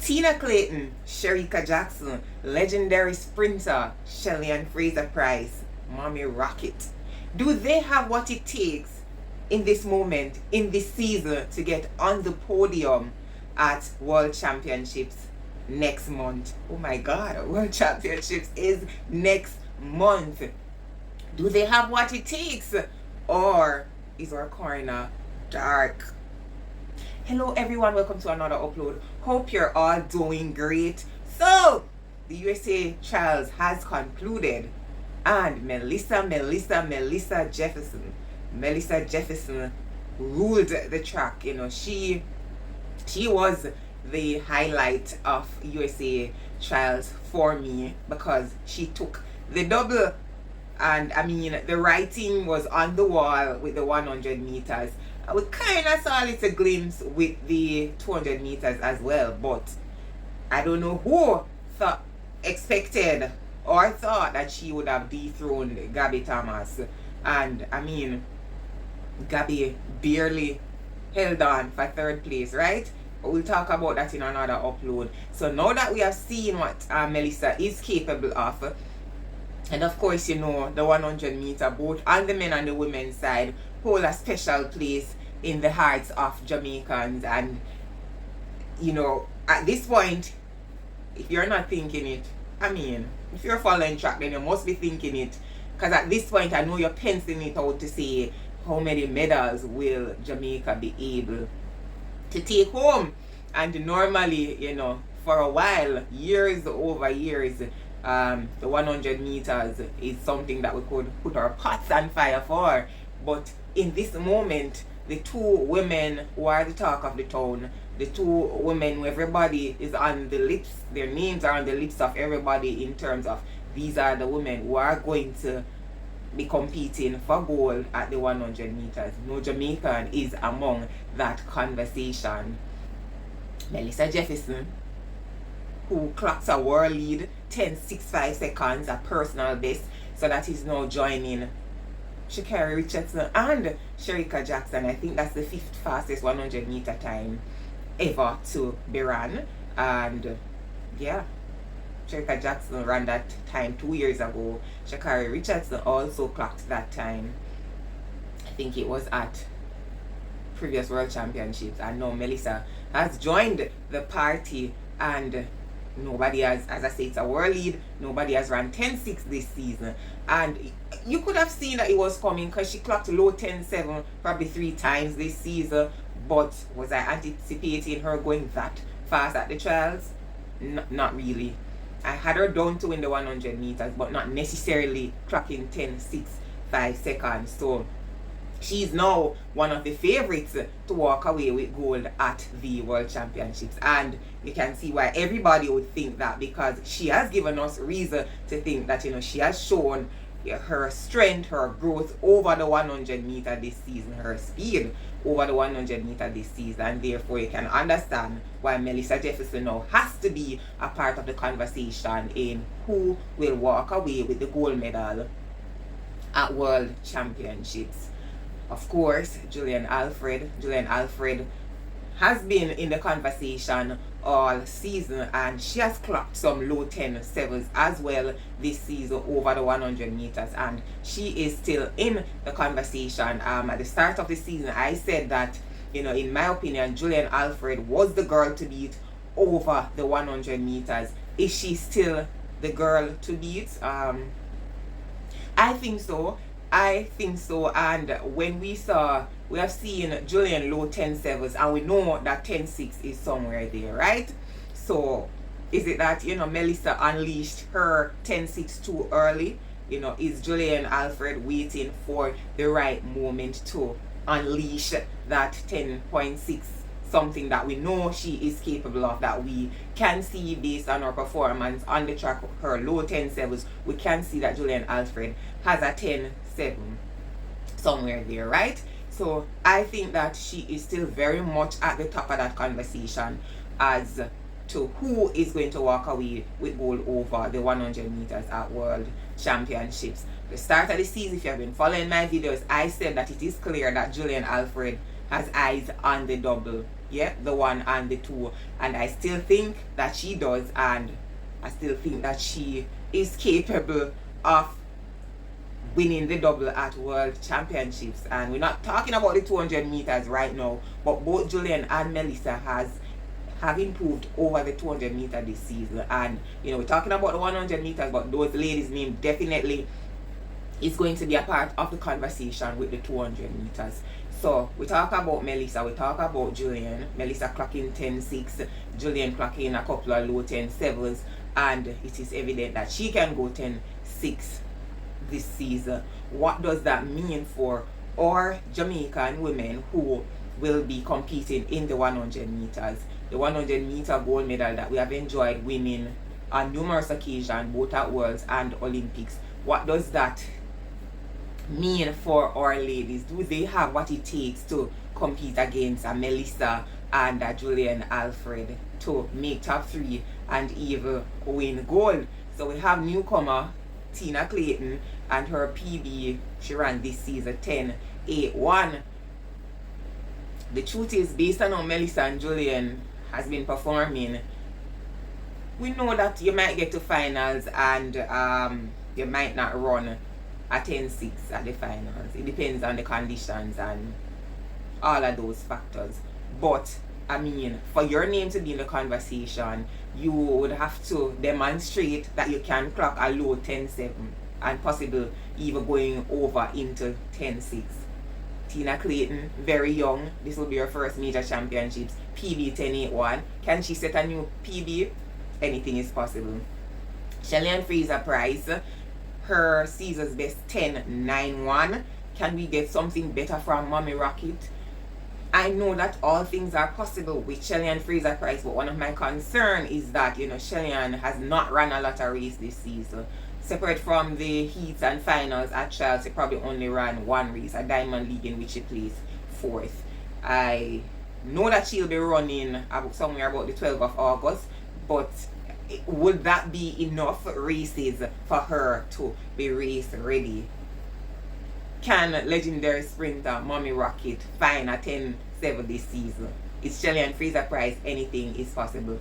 Tina Clayton, Shericka Jackson, legendary sprinter Shelly-Ann Fraser-Pryce, Mommy Rocket. Do they have what it takes in this moment, in this season, to get on the podium at World Championships next month? Oh my God, World Championships is next month. Do they have what it takes? Or is our corner dark? Hello everyone, welcome to another upload. Hope you're all doing great. So, the USA trials has concluded and Melissa Jefferson ruled the track. You know, she was the highlight of USA trials for me because she took the double, and I mean the writing was on the wall with the 100 meters. We kind of saw a little glimpse with the 200 meters as well, but I don't know who expected or thought that she would have dethroned Gabby Thomas. And I mean, Gabby barely held on for third place, right? But we'll talk about that in another upload. So now that we have seen what Melissa is capable of, and of course, you know, the 100 meter, both on the men and the women's side, hold a special place in the hearts of Jamaicans. And, you know, at this point, if you're not thinking it, I mean, if you're following track, then you must be thinking it. Because at this point, I know you're penciling it out to say how many medals will Jamaica be able to take home. And normally, you know, for a while, years over years, the 100 meters is something that we could put our pots on fire for. But in this moment, the two women who are the talk of the town, the two women who everybody is on the lips, their names are on the lips of everybody in terms of these are the women who are going to be competing for gold at the 100 meters. No Jamaican is among that conversation. Melissa Jefferson, who clocks a world lead 10.65 seconds, a personal best, so that is now joining Sha'Carri Richardson and Shericka Jackson. I think that's the 5th fastest 100 meter time ever to be run. And yeah, Shericka Jackson ran that time 2 years ago. Sha'Carri Richardson also clocked that time. I think it was at previous World Championships. And now Melissa has joined the party, and nobody has, as I say, it's a world lead. Nobody has run 10.6 this season. And you could have seen that it was coming because she clocked low 10.7 probably 3 times this season. But was I anticipating her going that fast at the trials? Not really. I had her down to win the 100 meters, but not necessarily clocking 10.65 seconds. So she's now one of the favorites to walk away with gold at the World Championships. And you can see why everybody would think that, because she has given us reason to think that, you know, she has shown her strength, her growth over the 100 meter this season, her speed over the 100 meter this season. And therefore you can understand why Melissa Jefferson now has to be a part of the conversation in who will walk away with the gold medal at World Championships. Of course, Julien Alfred has been in the conversation all season, and she has clocked some low 10.7s as well this season over the 100 meters, and she is still in the conversation. At the start of the season, I said that, you know, in my opinion, Julien Alfred was the girl to beat over the 100 meters. Is she still the girl to beat? I think so. And when we have seen Julien low 10.7s, and we know that 10.6 is somewhere there, right? So is it that, you know, Melissa unleashed her 10.6 too early? You know, is Julien Alfred waiting for the right moment to unleash that 10.6, something that we know she is capable of, that we can see based on her performance on the track, her low 10.7s. We can see that Julien Alfred has a 10.7 somewhere there, right? So I think that she is still very much at the top of that conversation as to who is going to walk away with gold over the 100 meters at World Championships. The start of the season, if you have been following my videos, I said that it is clear that Julien Alfred has eyes on the double, yeah, the 1 and the 2, and I still think that she does, and I still think that she is capable of winning the double at World Championships. And we're not talking about the 200 meters right now, but both Julien and Melissa have improved over the 200 meter this season. And we're talking about the 100 meters, but those ladies' name definitely is going to be a part of the conversation with the 200 meters. So we talk about Melissa, we talk about Julien. Melissa clocking 10.6, Julien clocking a couple of low 10.7s, and it is evident that she can go 10.6 this season. What does that mean for our Jamaican women who will be competing in the 100 meters? The 100 meter gold medal that we have enjoyed winning on numerous occasions, both at Worlds and Olympics. What does that mean for our ladies? Do they have what it takes to compete against a Melissa and a Julien Alfred to make top 3 and even win gold? So we have newcomer Tina Clayton, and her PB she ran this season 10.81. The truth is, based on how Melissa and Julien has been performing, we know that you might get to finals and you might not run a 10.6 at the finals. It depends on the conditions and all of those factors. But I mean, for your name to be in the conversation, you would have to demonstrate that you can clock a low 10.7 and possible even going over into 10.6. Tina Clayton, very young. This will be her first major championships. PB 10.81. Can she set a new PB? Anything is possible. Shelly-Ann Fraser-Pryce, her season's best 10.91. Can we get something better from Mommy Rocket? I know that all things are possible with Shelly-Ann Fraser-Pryce, but one of my concerns is that Shelly-Ann has not run a lot of race this season. Separate from the heats and finals at trials, she probably only ran one race, a Diamond League, in which she placed 4th. I know that she'll be running somewhere about the 12th of August, but would that be enough races for her to be race ready? Can legendary sprinter Mommy Rocket find a 10.7 this season? It's Shelly-Ann Fraser-Pryce, anything is possible.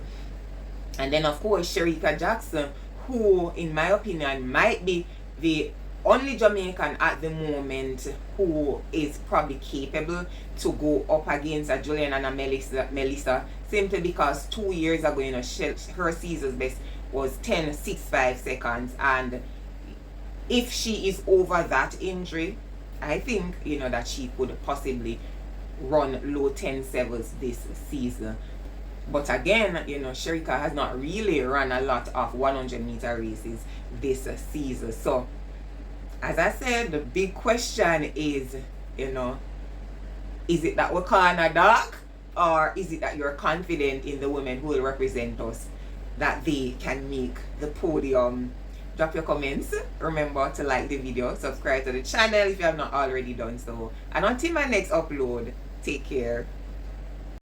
And then of course Shericka Jackson, who in my opinion might be the only Jamaican at the moment who is probably capable to go up against a Julien and a Melissa, simply because 2 years ago her season's best was 10.65 seconds, and if she is over that injury, I think that she could possibly run low 10.7s this season. But again, Shericka has not really run a lot of 100 meter races this season. So as I said, the big question is, is it that we're calling a dark, or is it that you're confident in the women who will represent us, that they can make the podium? Drop your comments. Remember to like the video, subscribe to the channel if you have not already done so. And until my next upload, take care.